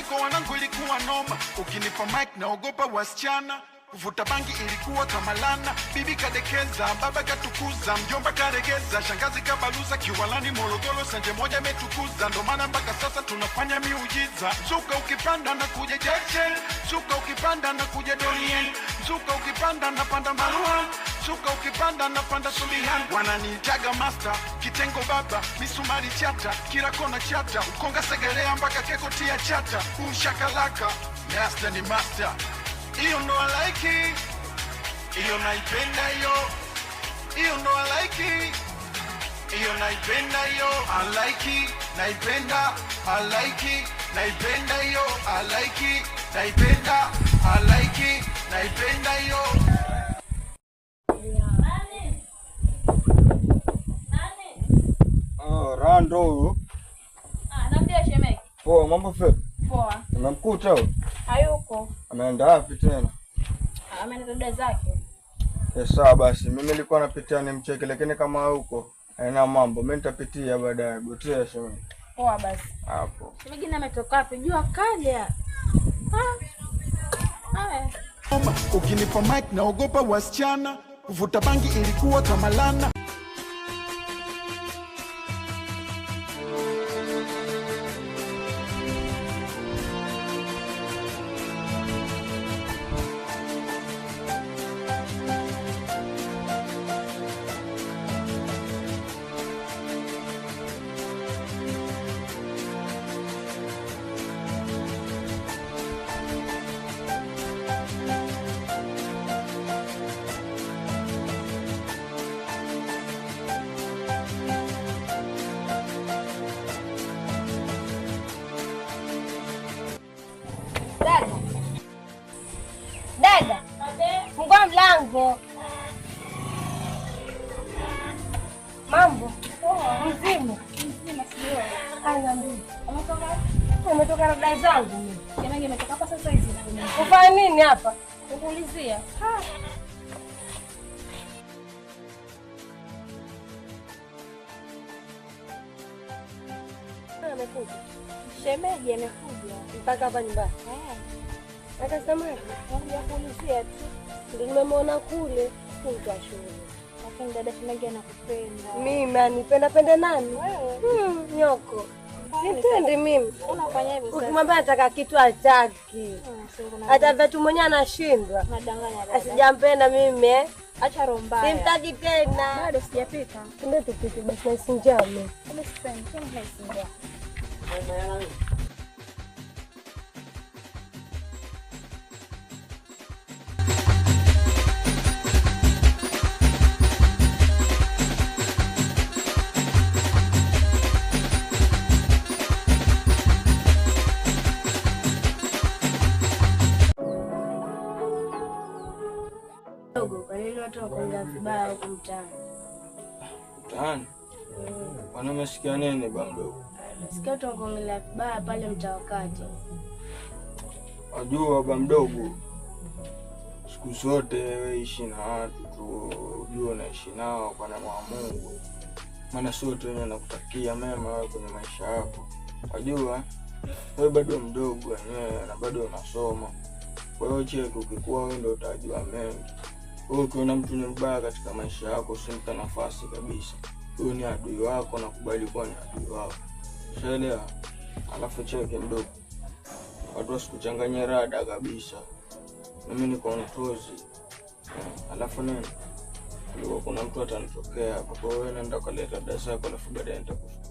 kwa wanangu ilikuwa noma. Ukinipa mic naogopa wasichana. Kuvuta bangi ilikuwa kama lana. Bibi kadekeza, baba katukuza, mjomba karegeza, shangazi kabaluza, Kiwalani Morogoro sanje moja metukuza. Ndo maana mpaka sasa tunafanya miujiza. Zuka ukipanda na kuja jeje, zuka ukipanda na kuja Dorien, zuka ukipanda na panda Marwan, zuka ukipanda na panda Subihan. Wananiitaga master, kitengo baba, misumari chata, kila kona chata, ukonga segelea mpaka keko tia chata. Ushakalaka, master ni master. Iyo no I like it. Iyo naipenda yo. Iyo no I like it. Iyo naipenda yo. I like it. Naipenda. I like it. Naipenda yo. I like it. Naipenda. I like it. Naipenda yo. Rando. Naambia shemeji. Poa, mambo vipi? Poa. Unamkuta huko? Hayuko. Ameenda wapi tena? Ameenda dada zake. Sawa basi, mimi nilikuwa napitia nimcheke, lakini kama huko haina mambo, mimi nitapitia baadaye. Gotea shemeji. Poa basi. Hapo. Shemeji na ametoka wapi? Jua kali. Ukinipa mic naogopa wasichana. Kuvuta bangi ilikuwa kama lana. Dada. Fungua mlango. Mambo. Mzima. Mzima sio. Haya ndio. Umetoka na dada zangu mimi. Shemeji ametoka hapa sasa hivi. Ufanya nini hapa? Kukuulizia. Amekuja. Shemeji amekuja mpaka hapa nyumbani. Akasema ya kuulizia tu. Ndio nimemwona kule kwa shule. Lakini dada shemeji anakupenda. Mimi anipenda penda nani? Wewe. Nyoko. Sitendi mimi. Unafanya hivyo sasa. Ukimwambia nataka kitu hataki. Hata vitu mwenyewe anashindwa. Nadanganya dada. Asijampenda mimi. Acha roho mbaya. Simtaki tena. Bado sijapika. Ndio tupike basi na sinjame. Kama sipendi, kama haisinja. Vibaya huko mtaani. Mtaani? Wanamesikia nini bado? Sikia watu wanaongelea vibaya pale mtaa wakati. Wajua baba mdogo, siku zote wewe ishi na watu tu, ujue unaishi nao kwa neema ya Mungu. Maana sote wenyewe nakutakia mema wewe kwenye maisha yako. Wajua wewe bado mdogo wenyewe na bado unasoma. Kwa hiyo cheki, ukikua wewe ndio utajua mengi. Wewe ukiona mtu ni mbaya katika maisha yako usimpe nafasi kabisa. Huyo ni adui wako na kubali kuwa ni adui wako. Shaelewa? Alafu cheki mdogo, watu wasikuchanganye rada kabisa. Mimi niko mtozi. Alafu nini? Ndio kuna mtu atanitokea hapo. Kwa hiyo nenda kaleta dada zako alafu baadaye nitakufa.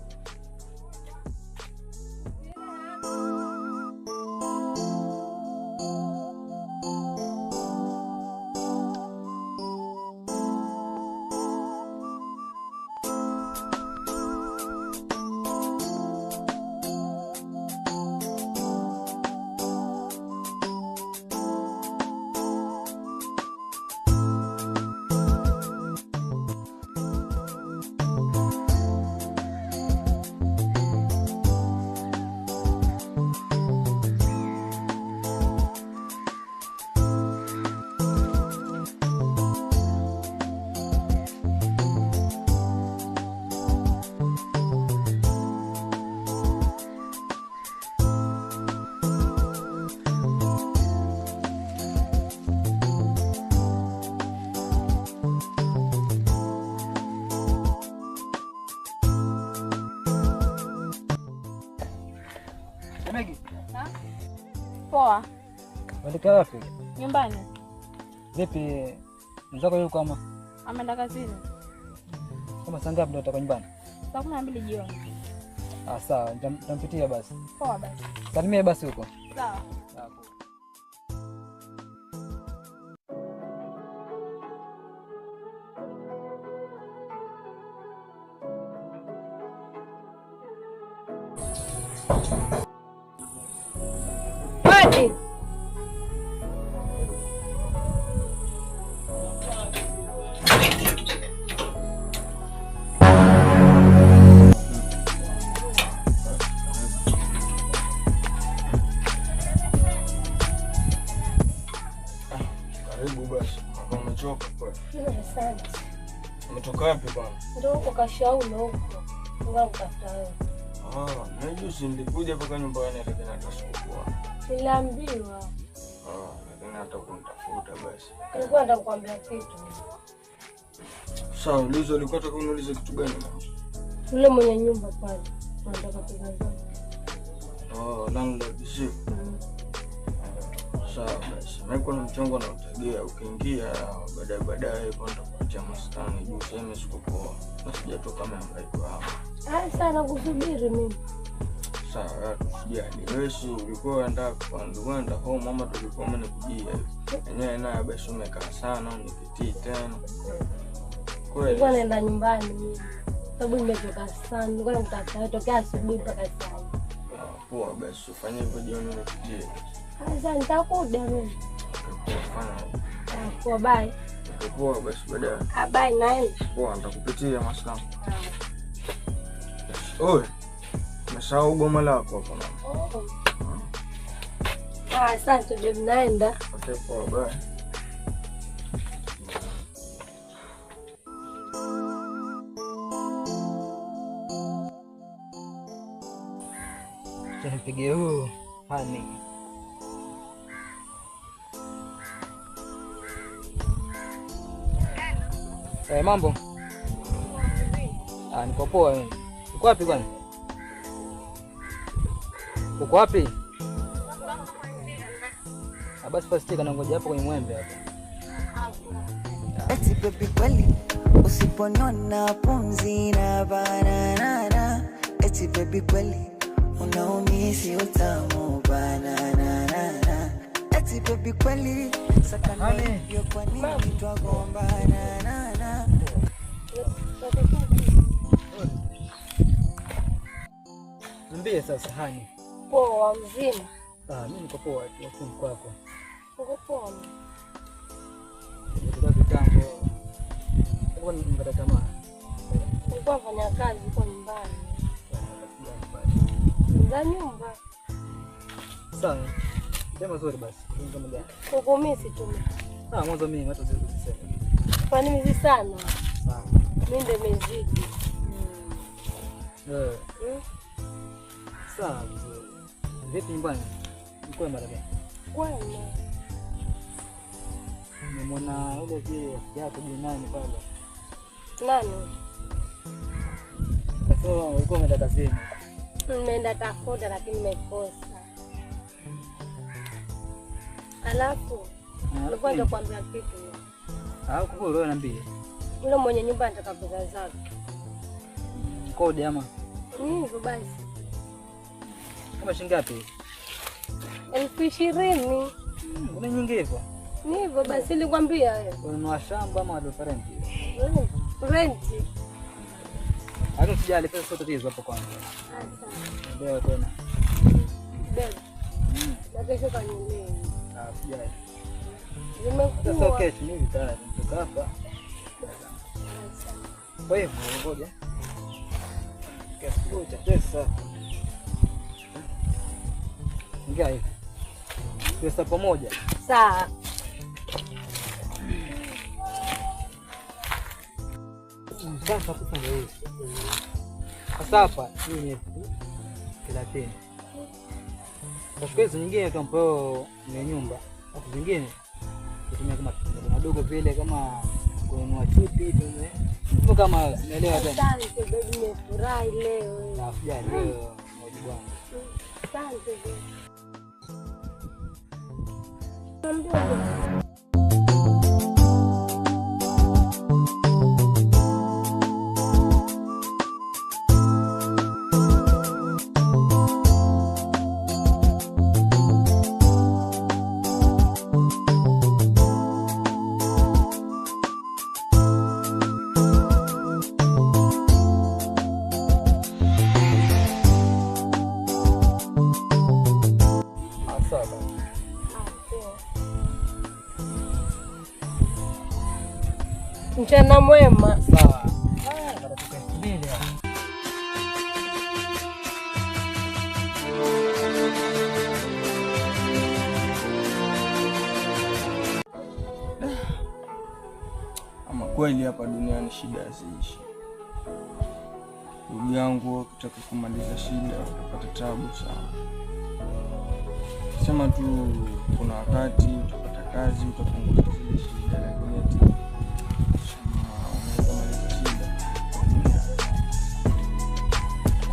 Poa. Unataka wapi? Nyumbani. Vipi? Mzako yuko kama? Ameenda kazini. Kama saa ngapi ndio utakuwa nyumbani? Saa 12 jioni. Sawa, nitampitia basi. Poa basi. Salimia basi huko. Sawa. Hadi. Karibu basi. Umechoka kwa? Asante. Umetoka wapi bwana? Ndio huko Kashauri huko. Ngoja kutafuta wewe. Mimi nilikuja mpaka nyumbani lakini hata sikukuona. Niliambiwa. Lakini hata kunitafuta basi. Nilikuwa nataka kukuambia kitu. Sawa, ulizo ulikuwa unataka uniulize kitu gani mama? Yule mwenye nyumba pale. Anataka pesa zangu. Landlord si. Sawa basi. Mimi kuna mchongo na utegea ukiingia baadaye kwa nitakuachia maskani juu sema sikupoa. Na sijatoka mambo yako hapo. Sana kusubiri mimi. Sawa, tusijali. Wewe si ulikuwa unataka kwenda home mama tulikuwa mnakujia. Yenyewe naye basi umekaa sana unipitii tena. Kweli. Nilikuwa naenda nyumbani mimi. Sababu nimetoka sana. Nilikuwa nakutafuta tokea asubuhi mpaka sasa. Poa basi ufanye hivyo jioni unipitie. Sasa nitakuja mimi. Fanya. Poa bye. Poa basi baadaye. Bye naenda. Poa nitakupitia maskani. Oi. Umesahau goma lako hapo mama. Asante babe naenda. Okay, poa bye. Nipige huu hani. Mambo? Niko poa wewe. Uko wapi kwani? Uko wapi? Basi fast kana ngoja hapo kwenye mwembe hapo. Eti baby kweli usiponiona pumzi na banana. Eti baby kweli unaumisi utamu banana. Eti baby kweli sakana hiyo kwa nini twagombana. Niambie sasa hani. Poa mzima. Mimi niko poa tu hapo kwako. Uko poa. Ndio kitambo. Kwa nini ngata tamaa? Nilikuwa nafanya kazi huko nyumbani. Za nyumba. Sawa. Sema zuri basi. Kama gani? Kukumisi tu. Mwanzo mimi hata siwezi kusema. Kwani mizi sana? Sawa. Mimi ndio mezidi. Sawa. Vipi nyumbani? Uko mara gani? Kwema. Nimeona yule pia yako jinani pale. Nani? Sasa ulikuwa umeenda kazini. Nimeenda tafuta lakini nimekosa. Alafu nilikuwa nakwambia kitu. Kwa hiyo niambie. Yule mwenye nyumba anataka pesa zake. Kodi ama? Hivyo basi. Kama shilingi ngapi? 20,000. Una nyingi hivyo? Ni hivyo basi nilikwambia wewe. Ununua shamba ama ndo rent? Rent. Hata usijali pesa zote hizo hapo kwanza. Asante. Ndio tena. Bebe. Na kesho kanielewe. Usijali. Nimekuwa. Sasa kesho mimi tayari nitoka hapa. Kwa hiyo ngoja. Kesho cha pesa. Ingia hivi. Pesa pamoja. Sawa. Sasa pesa ndio hiyo. Sasa hapa hii ni 30. Kwa hizo nyingine tumpeo ni nyumba. Hapo zingine tutumia kama madogo vile kama kununua chupi tume. Sio kama unaelewa tena. Asante baby, nimefurahi leo. Afya leo moja bwana. Asante baby. Mchana mwema. Sawa. Ama kweli hapa duniani shida haziishi. Ndugu yangu, ukitaka kumaliza shida utapata tabu sana. Sema tu kuna wakati utapata kazi, utapunguza zile shida, lakini eti unaweza maliza shida.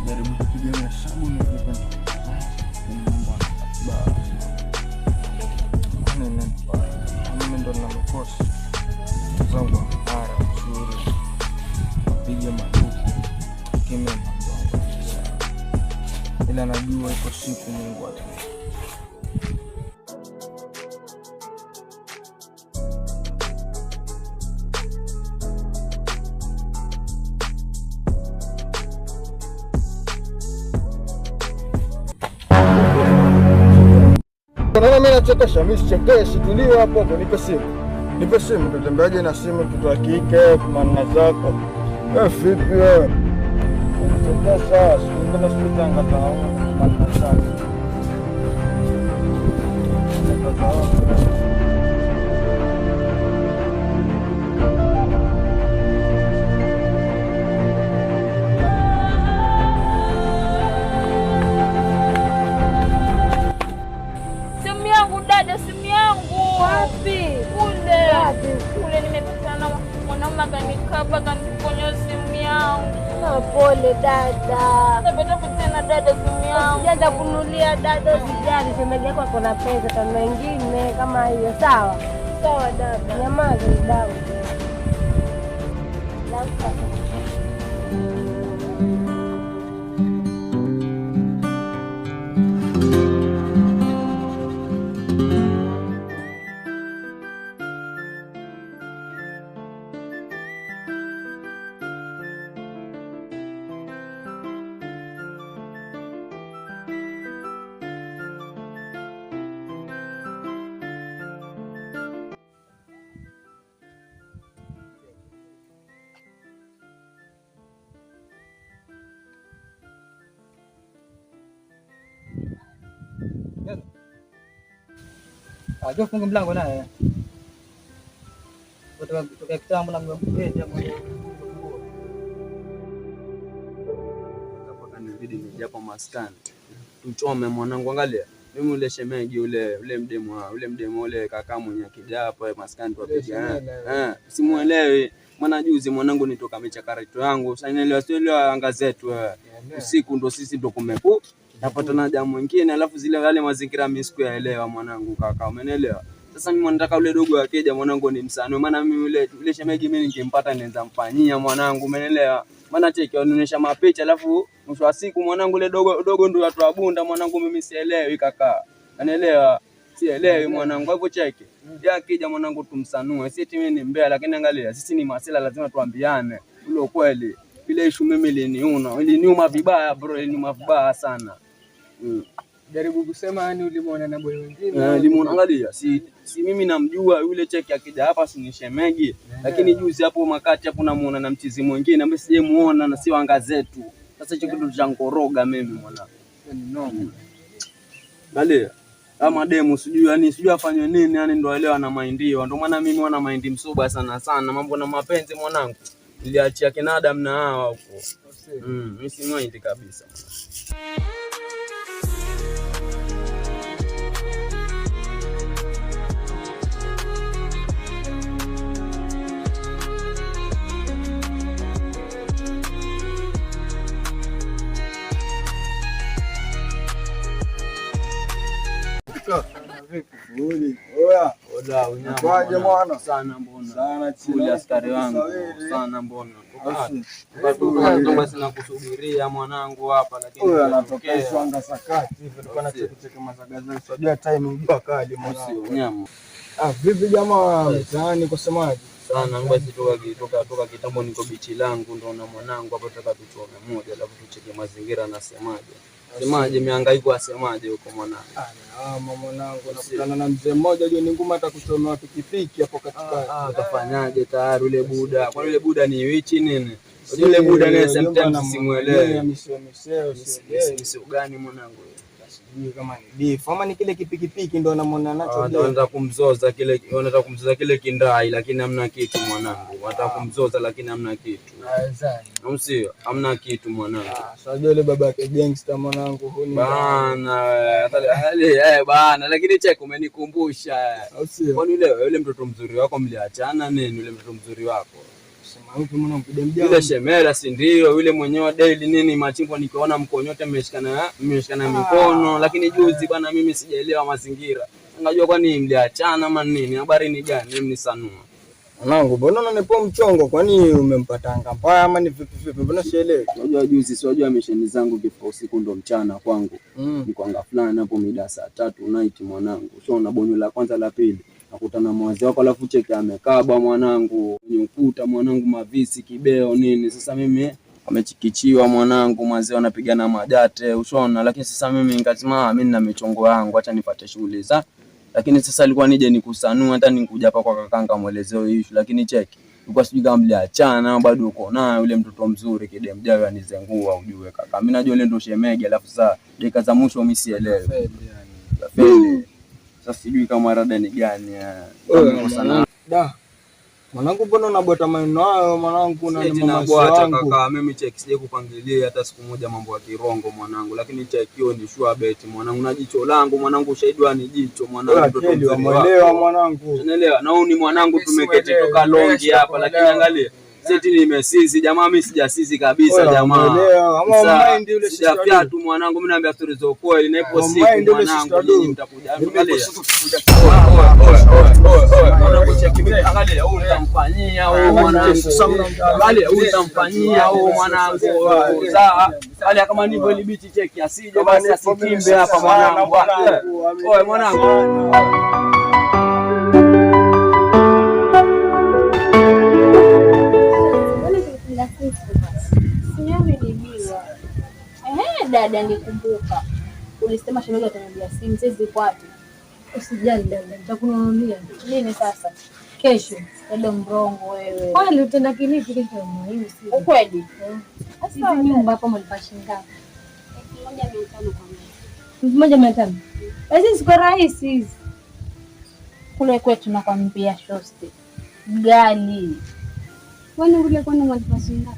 Jaribu kupiga hesabu na kupata mambo basi. Mimi ndo ninakosa zangu mara nzuri piga marufuku kimya mambo, ila najua iko siku Mungu atanipa. Naona mimi nachekesha, mimi sichekeshi, tulia hapo hapo, nipe simu, tutembeaje na simu, mtoto wa kike kumana zako. Vipi wewe? Sasa sikuna sikutanga tao kumana zako. Kule nimepatana na mwanaume akanikaba kaniponya simu yangu. Pole dada. Napenda tena dada simu yangu. Sijaanza kunulia dada, sijali, shemeji yako kuna pesa kama wengine kama hiyo. Sawa. Sawa dada. Nyamaza dada. Aje funga mlango naye. Kutoka kitambo na mwenyewe mpaka nibidi nijapo maskani. Mchome mwanangu, angalia. Mimi ule shemeji ule mdemo ule kaka mwenye akija hapa maskani tuwapiga. Simuelewi. Maana juzi mwanangu nitoka michakarito yangu. Sasa nielewa anga zetu. Usiku ndo sisi ndo kumeku. Napata na jamu mwingine, alafu zile wale mazingira mimi sikuyaelewa mwanangu kaka, umeelewa? Sasa mimi nataka ule dogo akija mwanangu ni msano, maana mimi ule shemeji mimi ningempata naweza mfanyia mwanangu, umeelewa? Maana cheki anaonyesha mapicha, alafu mwisho wa siku mwanangu ule dogo ndio watu wabunda mwanangu, mimi sielewi kaka, unaelewa? Sielewi mwanangu, hapo cheki ya akija mwanangu tumsanue, si eti mimi ni mbea, lakini angalia sisi ni masela, lazima tuambiane ule ukweli. Ile issue mimi iliniuma vibaya bro, iliniuma vibaya sana. Jaribu kusema yani ulimuona na boy wengine. Ulimuona, angalia si mimi namjua yule cheki akija hapa si ni shemeji, lakini juzi hapo makati hapo namuona na mchizi mwingine ambaye sijemuona na si anga zetu. Sasa hicho kitu cha ngoroga mimi mwanangu. Ni noma. Angalia kama demo sijui afanywe nini, yani ndo elewa na maindio. Ndio maana mimi wana maindi msoba sana mambo na mapenzi mwanangu. Niliachia kina Adam na hawa huko. Mimi si mind kabisa. Vipi? Oya. Ola unyama. Kwaje mwana? Sana mbona? Sana chini. Ule askari wangu. Sana mbona? Basi nakusubiria mwanangu hapa lakini huyo anatokea swanga sakati hivi tulikuwa na cheki mazagazo. Unajua time unajua kali mwanangu. Unyama. Vipi jamaa mtaani kwa semaji? Sana basi toka kitambo niko bichi langu ndo na mwanangu hapa tutaka tuchome moja alafu tucheke mazingira nasemaje. Semaje mihangaiko asemaje huko mwanangu? Mwanangu nakutana na mzee mmoja juu ni ngumu hata kuchomewa pikipiki hapo katika. Utafanyaje tayari ule buda? Kwa yule buda ni wichi nini? Yule buda naye sometimes simuelewi. Misio gani mwanangu? Sijui kama ni beef ama ni kile kipikipiki ndo anamwona nacho. Anataka kumzoza kile kindai lakini hamna kitu mwanangu. Anataka kumzoza lakini hamna kitu. Sio, hamna kitu mwanangu. Sasa yule baba yake gangster mwanangu huni. Bana lakini cheko umenikumbusha. Kwani yule mtoto mzuri wako mliachana nini yule mtoto mzuri wako? Yule Shemela si ndio yule mwenyewe daily nini machimbo nikiona mkonyote mmeshikana mikono lakini juzi bwana mimi sijaelewa mazingira. Unajua kwani mliachana ama nini? Habari ni gani? Mimi nisanua. Mwanangu mbona unanipoa mchongo kwani umempata anga mbaya ama ni vipi? Mbona sielewi? Unajua juzi siwajua misheni zangu kifa usiku ndo mchana kwangu. Niko anga fulani hapo mida saa 3 night mwanangu. Sio na bonyo la kwanza la pili. Nakutana mwazi wako alafu cheki amekaba mwanangu kwenye ukuta mwanangu mavisi kibeo nini. Sasa mimi amechikichiwa mwanangu mwazi wanapigana majate ushona lakini sasa mimi nikasema mimi na michongo yangu acha nipate shughuli za. Lakini sasa alikuwa nije nikusanua hata nikuja hapa kwa kakanga muelezeo issue lakini cheki ulikuwa sijui kama mliachana bado uko naye yule mtoto mzuri kidemjao anizengua ujue kaka. Mimi najua ile ndo shemege alafu sasa dakika za mwisho mimi sielewi. Feli. Sasa sijui kama rada ni gani sana. Mwanangu mbona unabota maneno hayo mwanangu na mama wangu? Kaka mimi cheki sije kupangilia hata siku moja mambo ya kirongo mwanangu lakini cheki hiyo ni sure bet mwanangu na jicho langu mwanangu ushahidi wa ni jicho mwanangu mtoto umeelewa mwanangu? Unaelewa na huyu ni mwanangu tumeketi toka longi hapa lakini angalia seti nimesizi jamaa mimi sijasizi kabisa jamaa. Ama mind yule sijafia tu mwanangu mimi naambia stories za kweli na ipo siku mwanangu nyinyi mtakuja. Angalia. Angalia huyu utamfanyia huyu mwanangu. Angalia huyu utamfanyia huyu mwanangu. Sawa. Angalia kama ndivyo ile bichi cheki asije basi asikimbe hapa mwanangu. Oe mwanangu. Dada nikumbuka. Ulisema shemeji ataniambia simu sasa ziko wapi? Usijali dada, nitakununulia. Nini sasa? Kesho. Dada mrongo wewe. Kwani utenda kilipi kesho muhimu si? Ukweli? Sasa nyumba hapo mlipashinga. 1500 kwa mwezi. 1500. Hizi siko rahisi hizi. Kule kwetu nakwambia shosti. Gali. Kwani ule kwani mlipashinga?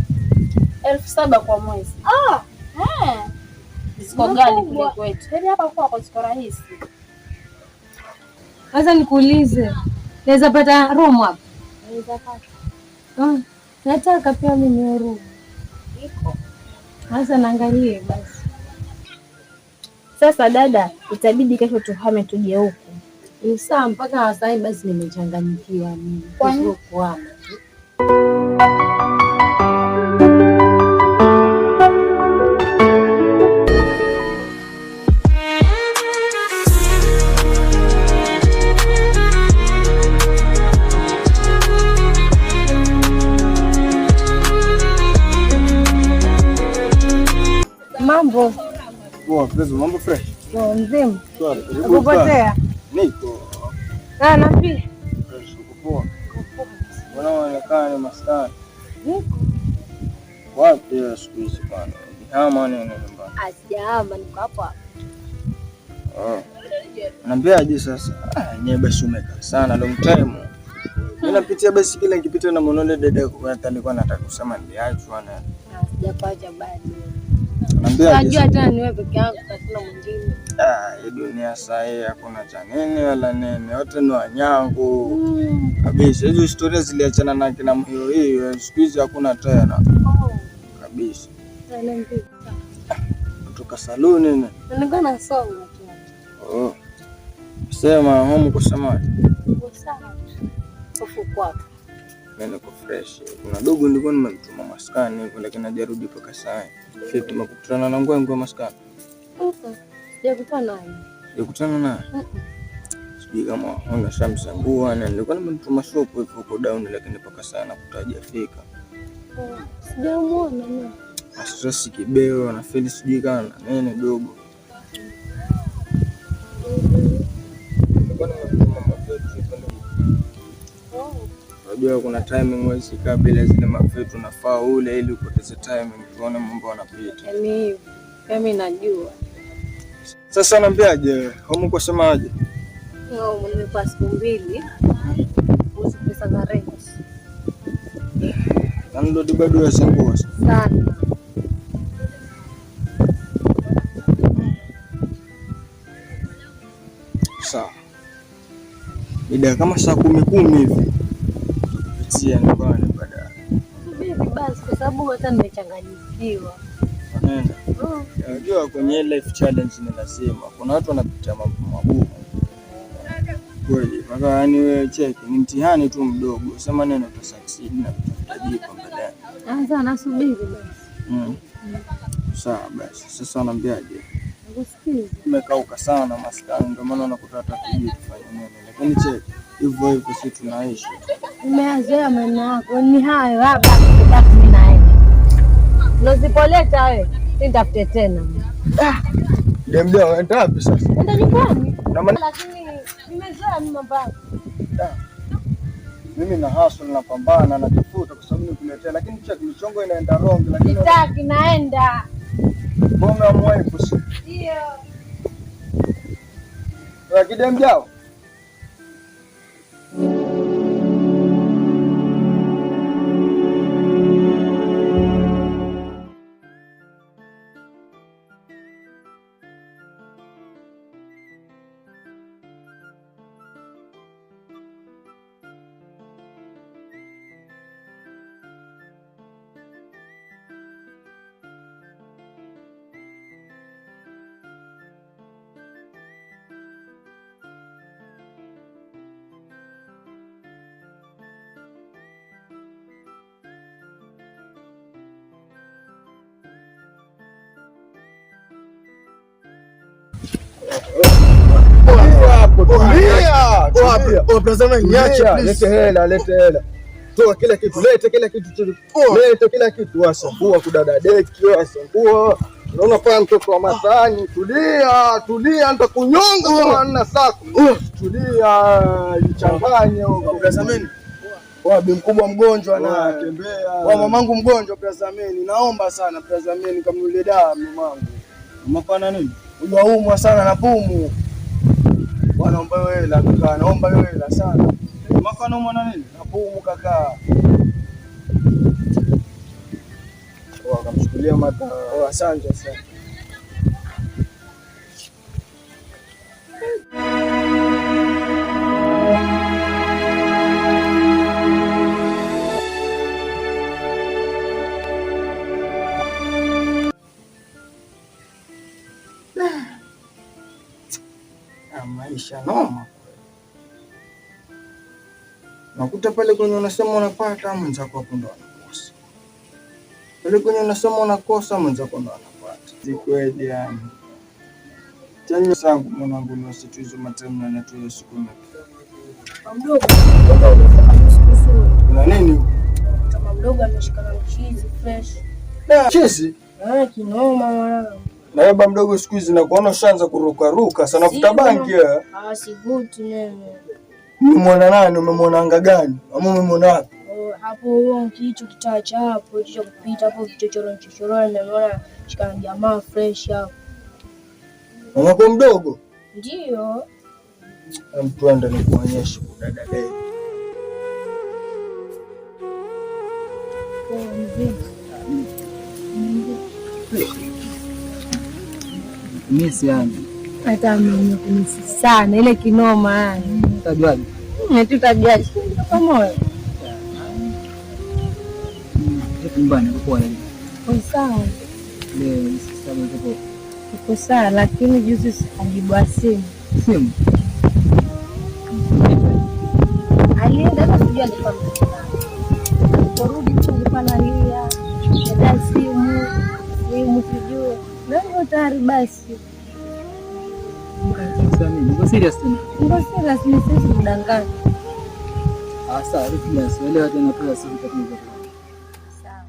1700 kwa mwezi. Siko gali kule kwetu. Hadi hapa kwa siko rahisi. Sasa nikuulize. Naweza pata room hapa? Naweza pata. Nataka pia mimi room. Iko. Sasa naangalie basi. Sasa dada, itabidi kesho tuhame tuje huku. Ni saa mpaka sasa basi nimechanganyikiwa mimi. Kwa nini? Mambo. Poa, mambo fresh. Poa, mzima. Swali. Upotea? Niko. Napi? Fresh, poa. Wanaonekana ni maskani. Niko. Wapi siku hizi bwana? Hama nini nyumbani? Asijahama, niko hapa. Naambiaje sasa? Nyewe basi umekaa sana long time. Ninapitia basi kile nikipita na monole dada hata nilikuwa nataka kusema ndiachwa na. Sijapacha bado. Najua hata ni wewe peke yako hakuna mwingine. Hii dunia sasa hii hakuna cha nini wala nini. Wote ni wanyangu. Kabisa. Hizo historia ziliachana na kina mhio hiyo. Siku hizi hakuna tena. Kabisa. Kutoka saluni nini? Nilikuwa nasoma tu. Sema homu kusema. Sawa. Hofu kwako. Mimi niko fresh. Kuna dogo nilikuwa nimemtuma maskani huko lakini hajarudi mpaka saa. Vipi tumekutana na ngwangu maskani? Sijakutana naye. Sijakutana naye. Sijui kama ona shamsangua na nilikuwa nimemtuma shop huko down lakini mpaka saa hajafika. Sijamuona mimi. Stress kibeo na feel sijui kana nene dogo. Unajua kuna timing mwezi kabla zile mafetu nafaa ule ili upoteze timing tuone mambo yanapita. Yaani mimi najua. Sasa naambiaje? Homu kwa semaje? Yo, nimepata siku 2. Usi pesa za rent. Ndio bado yasangua sana. Sawa. Ida kama saa 10 hivi. Pitia nyumbani baadaye. Subiri basi kwa sababu hata nimechanganyikiwa. Nenda. Unajua kwenye life challenge ninasema kuna watu wanapita mambo magumu. Kweli, mpaka yani wewe cheki ni mtihani tu mdogo. Sema neno uta succeed na utajipa baadaye. Sasa nasubiri basi. Sawa basi. Sasa naambiaje? Nakusikiza. Umekauka sana maskani ndio maana unakuta hata kujui kufanya nini. Lakini cheki hivyo hivyo sisi tunaishi. Nimeazoea maneno yako. Ni hayo hapa kubaki mimi naye. Unazipoleta wewe, nitafute tena. Dembe unaenda wapi sasa? Nenda nyumbani. Lakini nimezoea mimi mambo yako. Mimi na hustle napambana na tafuta kwa sababu nikuletea lakini cheki michongo inaenda wrong lakini sitaki naenda. Mbona amwai kusi? Ndio. Wa kidemjao. Lete hela. Toa kila kitu, lete kila kitu. Wasambua kudada deki, wasambua. Unaona pale mtoto wa matani, tulia nitakunyonga na sako. Tulia, jichanganye huko. Tazameni. Wabi mkubwa mgonjwa na tembea. Wa mamangu mgonjwa tazameni. Naomba sana tazameni kamnulie dawa mamangu. Umefanya nini? Unaumwa sana na pumu. Naomba wewe la kaka, naomba wewe la sana. Maka naomba na nini? Na pumu kaka. Akamchukulia mata. Asante sana. Maisha noma. Nakuta pale kwenye unasema unapata mwenzako hapo ndo anakosa. Pale kwenye unasema unakosa mwenzako ndo anapata. Zikweli yani. Tena sangu mwanangu ni wasituizo matemu na tu siku Mdogo. Kuna nini? Kama mdogo ameshikana na cheese fresh. Cheese? Kinoma mwanangu. Na baba mdogo siku hizi na kuona ushaanza kuruka sana futa banki wewe. Sivuti mimi. Umemwona nani? Umemwona anga gani? Ama umemwona wapi? Hapo huo kicho kitaa cha hapo hicho kupita hapo vichochoro nimeona shikana jamaa fresh hapo. Mama mdogo? Ndio. Twende nikuonyeshe kudada leo. Misi yani. Hata mimi kunisi sana ile kinoma yani. Utajuaje? Tutajuaje? Pamoja. Nyumbani uko wapi? Sawa. Leo sasa ndio uko sawa lakini juzi sijibu simu. Simu. alienda hata sijui alikuwa mtana. Kurudi tu alikuwa analia. Hata simu sijui. Ndio tayari basi. Niko serious tena. Niko serious ni sisi mdanganya. Sawa, serious. Elewa tena kwa siku tatu. Sawa.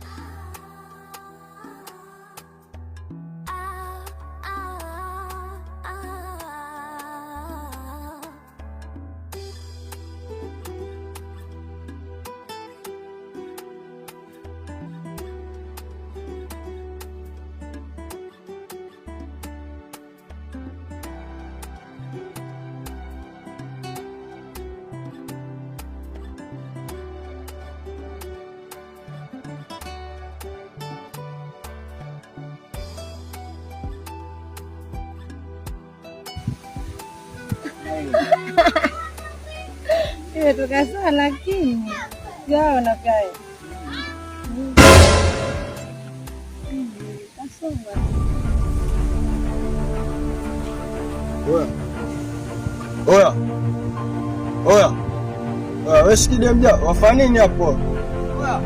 Imetoka sana lakini yao nakai. Oya. Wewe sikidia mja, wafanya nini hapo? Oya.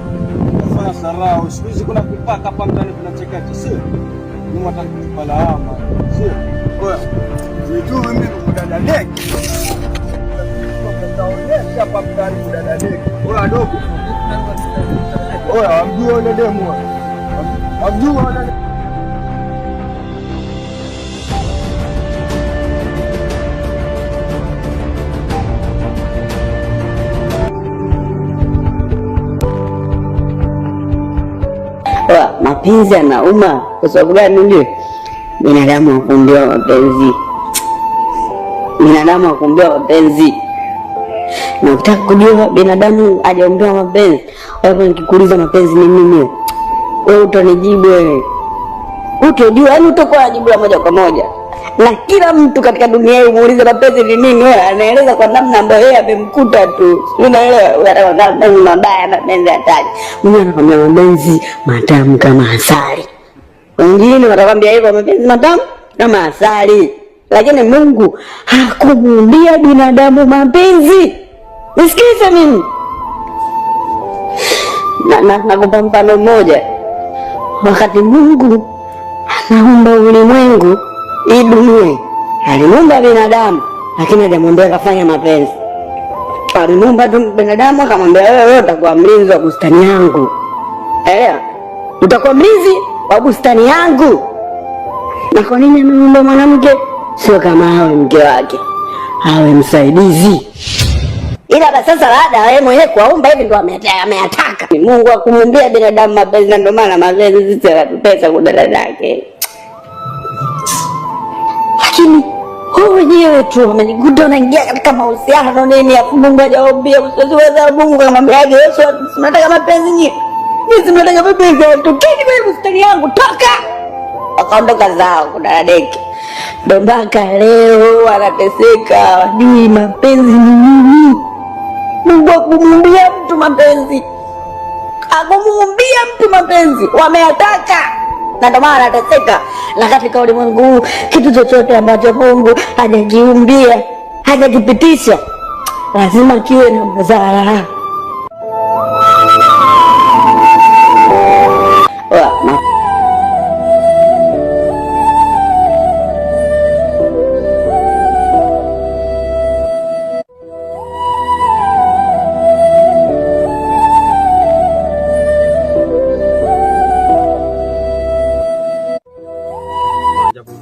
Wafanya sarau, siku hizi kuna kupaka hapa mtaani tunacheka sio? Ni mwataka kupala hama, sio? Oya. Nijue mimi kudada deki. Taonesha hapa mtaani kudada deki. Oya dogo. Oya, amjua yule demu. Amjua yule. Mapenzi yanauma. Kwa sababu gani? Ndio binadamu wakumbia mapenzi, binadamu wakumbia mapenzi. Na ukitaka kujua binadamu hajaumbiwa mapenzi, wewe nikikuuliza mapenzi ni nini, wewe utanijibu wewe, utojua, yani utakuwa jibu la moja kwa moja. Na kila mtu katika dunia hii muulize mapenzi ni nini, wewe anaeleza kwa namna ambayo yeye amemkuta tu. Unaelewa? Wewe unataka mabaya mapenzi hatari. Mimi anakwambia mapenzi matamu kama asali. Wengine watakwambia hivyo mapenzi matamu kama asali. Lakini Mungu hakumuumbia binadamu mapenzi. Nisikize mimi. Nakupa mfano mmoja. Wakati Mungu anaumba ulimwengu, hii dunia, alimuumba binadamu, lakini hajamwambia kafanya mapenzi. Alimuumba tu binadamu akamwambia wewe utakuwa mlinzi wa bustani yangu. Elewa? Utakuwa mlinzi wa bustani yangu. Na kwa nini amemuumba mwanamke? Sio kama awe mke wake, awe msaidizi. Ila kwa sasa baada ya yeye mwenyewe kuumba hivi ndo ameyataka. Mungu akumuumbia binadamu mapenzi, na ndio maana mapenzi sisi yanatupesa kwa dada zake. Lakini wewe wenyewe tu umenikuta unaingia katika mahusiano nini, afu Mungu hajaambia usiweza. Mungu akamwambia Yesu, tunataka mapenzi nyingi. Sisi tunataka mapenzi, tokeni kwa bustani yangu, toka. Akaondoka zao kuna deki. Ndio mpaka leo anateseka, hajui mapenzi ni nini. Mungu akumuumbia mtu mapenzi, akumuumbia mtu mapenzi, wameyataka. Na ndio maana anateseka. Na katika ulimwengu huu kitu chochote ambacho Mungu hajakiumbia, hajakipitisha, lazima kiwe na madhara.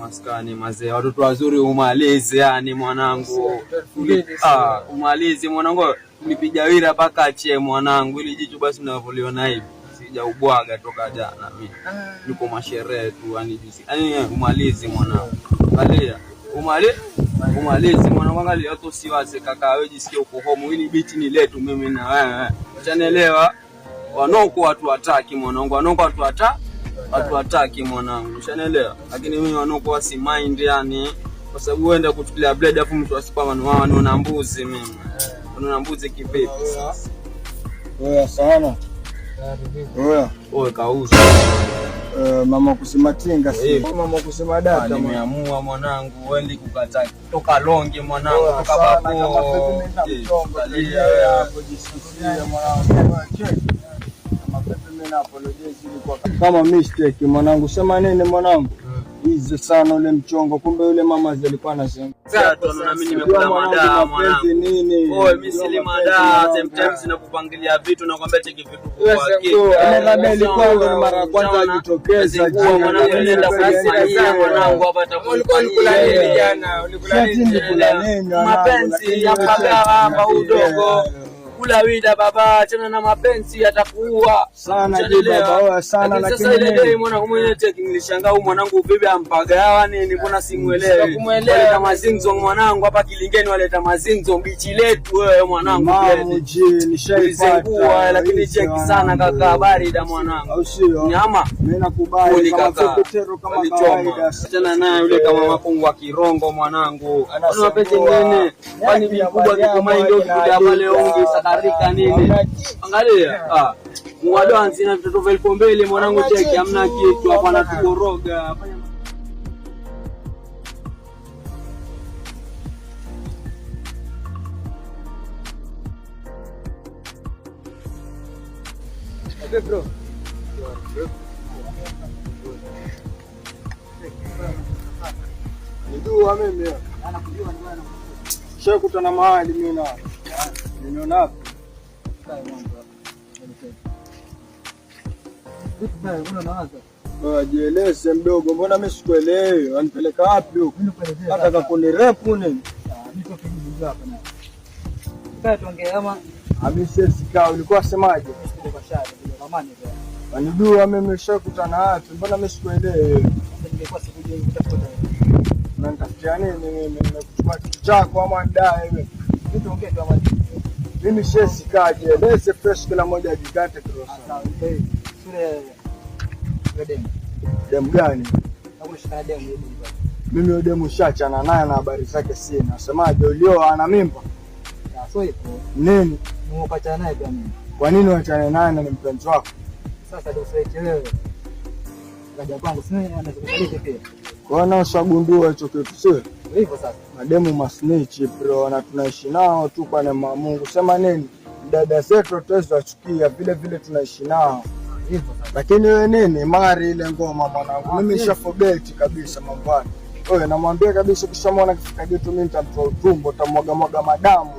Maskani mazee, watoto wazuri umalize, yani mwanangu. Umalize mwanangu, nipiga wira mpaka achie mwanangu, ili jicho basi ninavoliona hivi. Sijaubwaga toka jana mimi. Niko masherehe tu, yani juzi. Yani umalize mwanangu. Angalia. Umalize mwanangu, angalia hata usiwaze kaka, wewe jisikie uko home, ili biti ni letu mimi na wewe. Unanielewa? Wanoko watu wataki mwanangu, wanoko watu hataki mwanangu, ushanielewa? Lakini mimi wanoko wasi mind, yani kwa sababu uenda kuchukulia blade afu mtu asipama ni wao na mbuzi. Mimi una mbuzi kivipi sasa? Oya sana. Oya. Oe kauza. Mama kusema tinga si mama kusema data. Nimeamua mwanangu, wewe kukata toka longe mwanangu, toka babu. Kama mistake mwanangu, sema nini mwanangu? Hizi sana ule mchongo, kumbe yule mama alikuwa anasema. Sasa na mimi nimekula madaa mwanangu. Wewe mimi sili madaa, sometimes nakupangilia vitu na kwambia cheki vitu kwa hakika. Labda ilikuwa ndo mara ya kwanza ajitokeza mwanangu, nenda kusikia mwanangu hapa atakuwa ulikula nini jana? Ulikula nini? Mapenzi ya baba udogo. Kula wida baba, achana na mapenzi atakuua sana je baba sana. Lakini sasa ile dai mwanangu mwenyewe cheki nilishangaa huyu mwanangu bibi ampaga hawa nini, mbona simuelewi? Kumuelewa mazingzo mwanangu hapa Kilingeni waleta mazingzo bichi letu wewe mwanangu. Mamu je nishaipata, lakini cheki sana kaka habari da mwanangu. Au sio? Nyama mimi nakubali kama petero kama kawaida. Achana naye yule kama mapungu wa Kirongo mwanangu. Ana mapenzi nini? Kwani mkubwa kama ndio kuja pale ongi sakarika nini? Angalia mwadwanzi na vitoto vya mbele mwanangu, cheki hamna kitu hapa na tukoroga. Okay bro. Ndio mimi. Anakujua ni bwana. Shakutana mahali mimi na. Nimeona hapo. Jieleze mdogo, mbona mimi sikuelewi? Wanipeleka wapi huko? Hata kakuni repu nini? Niko kijiji hapa na. Sasa tuongee kama Ameshasikao, ulikuwa semaje? kwa shari kwa amani kwa. Wanijua mimi shakutana wapi? Mbona mimi sikuelewi? Ningekuwa sikuje kutafuta. Unanitafutia nini mimi? Nimekuchukua kitu chako ama ndai wewe? Tuongee tu amani. Mimi shesikaje? Lese fresh kila moja ajikate cross. Sule Demu gani? Nakushika demu hivi. Mimi demu shachana naye na habari zake sina. Semaje ulioa ana mimba? So ipo. Nini? Nimepata naye pia mimi. Kwa nini uachane naye na ni mpenzi wako? Sasa ndio usichelewe. Kaja kwangu sina anazokubaliki pia. Kwa nini usagundua hicho kitu sio? Hivyo sasa. Mademu masnitch bro, na tunaishi nao tu kwa neema ya Mungu. Sema nini? Dada zetu tuweza kuchukia vile vile tunaishi nao. Hivyo sasa. Lakini wewe nini? Mari ile ngoma mwanangu. Mimi nishaforget kabisa mambo yake. Wewe namwambia kabisa ukishamwona kifika getu mimi nitamtoa utumbo, nitamwaga madamu.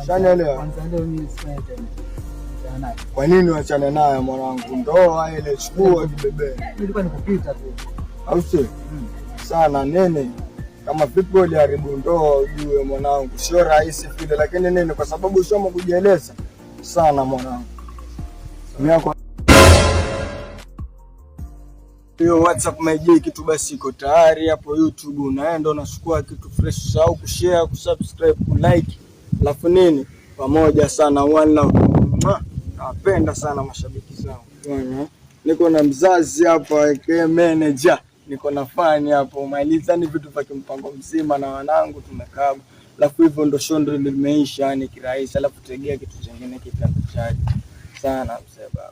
Shanielewa? Kwanza leo mimi sina tena. Kwa nini uachane naye mwanangu? Ndoa ile chukua kibebe. Nilikuwa nikupita tu. Au sio? Sana nene. Kama vipi uliharibu ndoa ujue mwanangu. Sio rahisi vile, lakini nini kwa sababu usoma kujieleza sana mwanangu. Miako hiyo WhatsApp my kitu basi iko tayari hapo YouTube, unaenda unachukua kitu fresh, au kushare, kusubscribe, kulike. Alafu nini? Pamoja sana one love. Napenda sana mashabiki zangu. Niko na mzazi hapa aka manager. Niko na fani hapo. Mailiza ni vitu vya kimpango mzima na wanangu tumekaa. Alafu hivyo ndo shondo limeisha yani kirahisi. Alafu tegea kitu kingine kitakuchaji sana mzee baba.